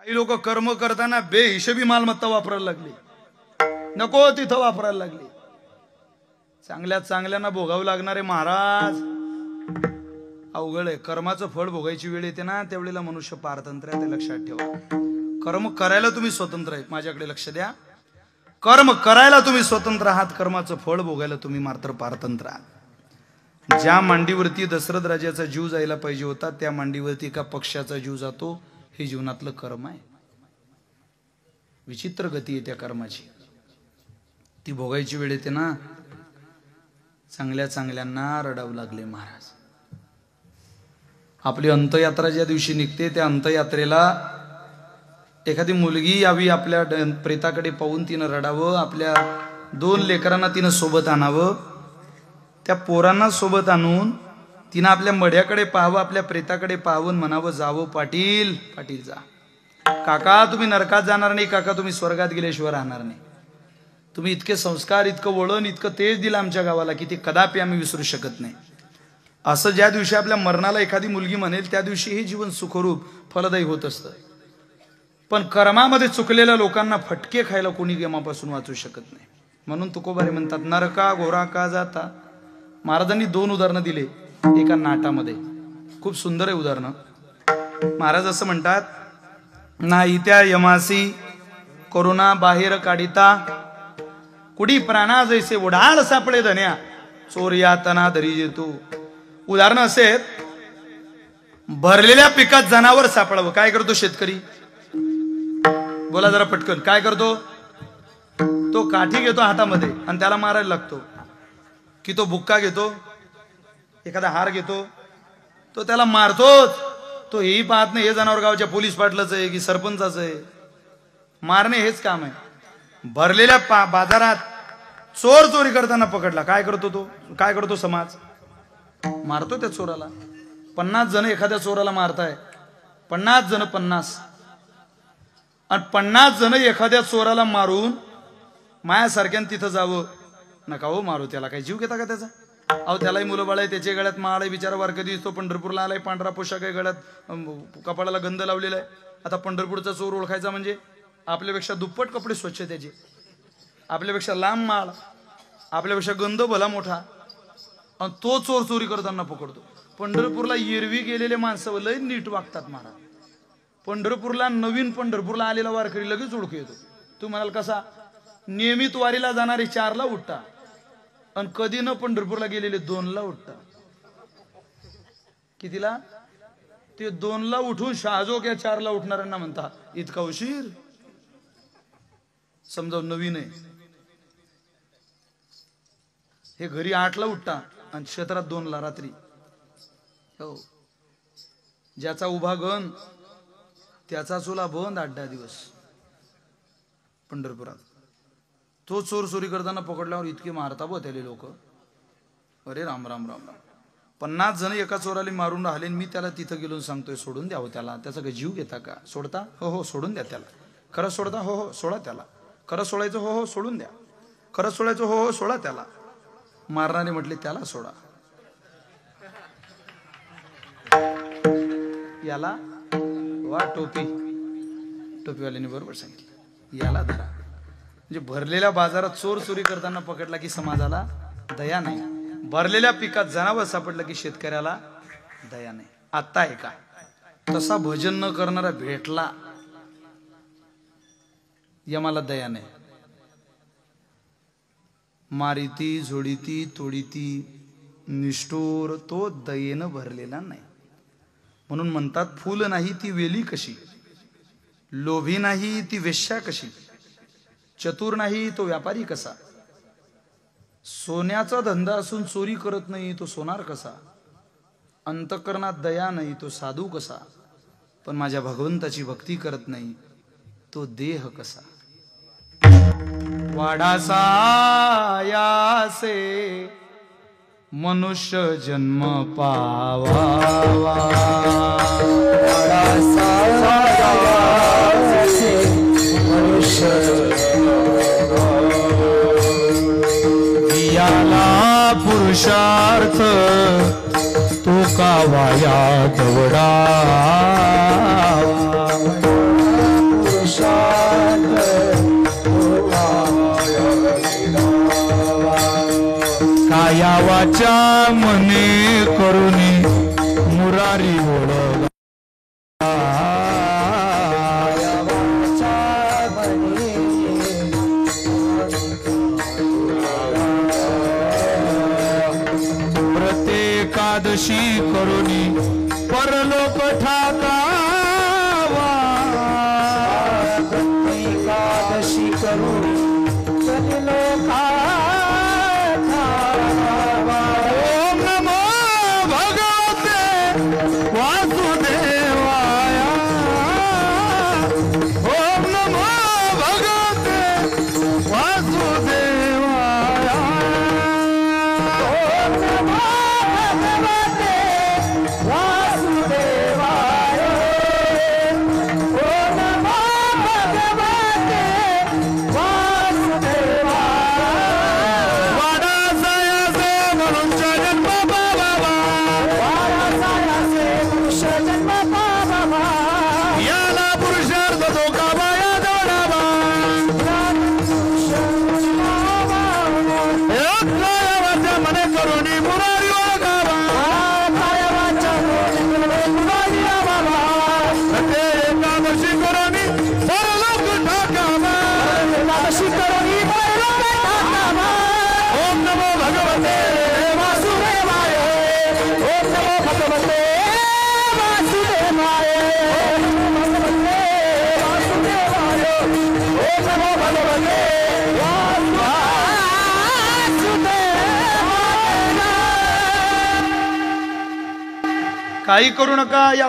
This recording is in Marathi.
काही लोक कर्म करताना बेहिशोबी मालमत्ता वापरायला लागली, नको तिथं वापरायला लागली. चांगल्यात चांगल्यांना भोगावं लागणारे महाराज अवघड आहे. कर्माचं फळ भोगायची वेळ येते ना त्यावेळेला मनुष्य पारतंत्र्य आहे, ते लक्षात ठेवा. कर्म करायला तुम्ही स्वतंत्र आहे, माझ्याकडे लक्ष द्या. कर्म करायला तुम्ही स्वतंत्र आहात, कर्माचं फळ भोगायला तुम्ही मात्र पारतंत्र्य आहात. ज्या मांडीवरती दशरथ राजाचा जीव जायला पाहिजे होता त्या मांडीवरती एका पक्षाचा जीव जातो, हे जीवनातलं कर्म आहे. विचित्र गती आहे त्या कर्माची, ती भोगायची वेळ येते ना चांगल्या चांगल्यांना रडावं लागले महाराज. आपली अंतयात्रा ज्या दिवशी निघते त्या अंतयात्रेला एखादी मुलगी यावी, आपल्या प्रेताकडे पाहून तिनं रडावं, आपल्या 2 लेकरांना तिनं सोबत आणावं, त्या पोरांना सोबत आणून तिनं आपल्या मड्याकडे पाहावं, आपल्या प्रेताकडे पाहावं, म्हणावं जावं पाटील, पाटील जा. काका तुम्ही नरकात जाणार नाही, काका तुम्ही स्वर्गात गेल्याशिवाय राहणार नाही. तुम्ही इतके संस्कार, इतकं वळण, इतकं तेज दिलं आमच्या गावाला की ते कदापि आम्ही विसरू शकत नाही. असं ज्या दिवशी आपल्या मरणाला एखादी मुलगी म्हणेल त्या दिवशी हे जीवन सुखरूप फलदायी होत असतं. पण कर्मामध्ये चुकलेल्या लोकांना फटके खायला कोणी गेमापासून वाचू शकत नाही. म्हणून तुकोबारे म्हणतात नरका घोरा का जाता. महाराजांनी 2 उदाहरणं दिले एका नाटामध्ये, खूप सुंदर आहे उदाहरणं. महाराज असं म्हणतात, नाही त्या यमासी करुणा बाहेर काढिता, कुडी प्राणा जैसे उडाळ सापडे धन्या, चोर यातना धरी जेतो. उदाहरण असे, भरलेल्या पिकात जनावर सापडावं, काय करतो शेतकरी? बोला जरा पटकन, काय करतो? तो काठी घेतो हातामध्ये आणि त्याला मारायला लागतो. की तो बुक्का घेतो, एखादा हार घेतो, तो त्याला मारतोच. तो हेही पाहत नाही हे जनावर गावच्या पोलीस पाटलाचं आहे की सरपंचाचं आहे. मारणे हेच काम आहे. भरलेल्या बाजारात चोर चोरी करताना पकडला, काय करतो तो? काय करतो समाज? मारतो त्या चोराला. 50 जण एखाद्या चोराला मारताय, 50 जण 50, आणि 50 जण एखाद्या चोराला मारून मायासारख्यानं तिथं जावं. नका हो मारू त्याला, काही जीव घेता का त्याचा? अहो त्यालाही मुलं बाळ आहे, त्याच्या गळ्यात माळ आहे, बिचारा वारकरी दिसतो, पंढरपूरला आलाय, पांढरा पोशाख आहे, गळ्यात कपाळाला गंध लावलेला आहे. आता पंढरपूरचा चोर ओळखायचा म्हणजे आपल्यापेक्षा दुप्पट कपडे स्वच्छ त्याचे, आपल्यापेक्षा लांब माळ, आपल्यापेक्षा गंध भला मोठा, आणि तो चोर चोरी करताना पकडतो. पंढरपूरला एरवी गेलेले माणसं लय नीट वागतात महाराज. पंढरपूरला नवीन पंढरपूरला आलेला वारकरी लगेच ओळखू येतो. तू म्हणाल कसा? नियमित वारीला जाणारे 4ला उठता आणि कधी न पंढरपूरला गेलेले 2ला उठता. कितीला? ते 2ला उठून शहाजोग या 4ला उठणाऱ्यांना म्हणता इतका उशीर. समजा नवीन आहे, हे घरी 8ला उठता आणि क्षेत्रात 2ला रात्री. हो, ज्याचा उभा गण त्याचा चुला बंद 8-10 दिवस पंढरपुरात. तो चोर चोरी करताना पकडल्यावर इतके मारता बो त्याले लोक. अरे राम राम राम राम. 50 जण एका चोराला मारून राहिले, मी त्याला तिथं गेलो सांगतोय सोडून द्यावं त्याला. त्याचा काही जीव घेता का? सोडता? हो हो सोडून द्या त्याला. खरं सोडता? हो हो सोडा त्याला. खरं सोडायचं? हो हो सोडून द्या. खरं सोडायचं? हो हो सोडा त्याला. मारणारे म्हटले त्याला सोडा. याला वा टोपी, टोपीवाल्याने बरोबर सांगितलं, याला धरा. म्हणजे भरलेल्या बाजारात चोर चोरी करताना पकडला की समाजाला दया नाही, भरलेल्या पिकात जनावर सापडलं की शेतकऱ्याला दया नाही. आता आहे का तसा भजन न करणारा भेटला, यमाला दया नाही. मारिती झोडीती तोडीती निष्ठुर तो दयेनं भरलेला नाही. म्हणून म्हणतात फुल नाही ती वेली कशी, लोभी नाही ती वेश्या कशी, चतुर नाही तो व्यापारी कसा, सोन्याचा धंदा असून चोरी करत नाही तो सोनार कसा, अंतःकरणात दया नाही तो साधू कसा, पण माझ्या भगवंताची भक्ती करत नाही तो देह कसा. वाडासा यासे मनुष्य जन्म पावा, वाडासा यासे मनुष्य दियाला पुरुषार्थ तो का वाया दवडा. काया वाचा मने करुणी मुरारी ओळख प्रत्येकादशी करुणी परलोक ठाकावा प्रत्येकादशी करुणी परलोक ओम नमो भगवते वासुदेवाय ओम नमो भगवते वासुदेवाय ओम नमो भगवते वासुदेवाय ओम नमो भगवते काही करू नका या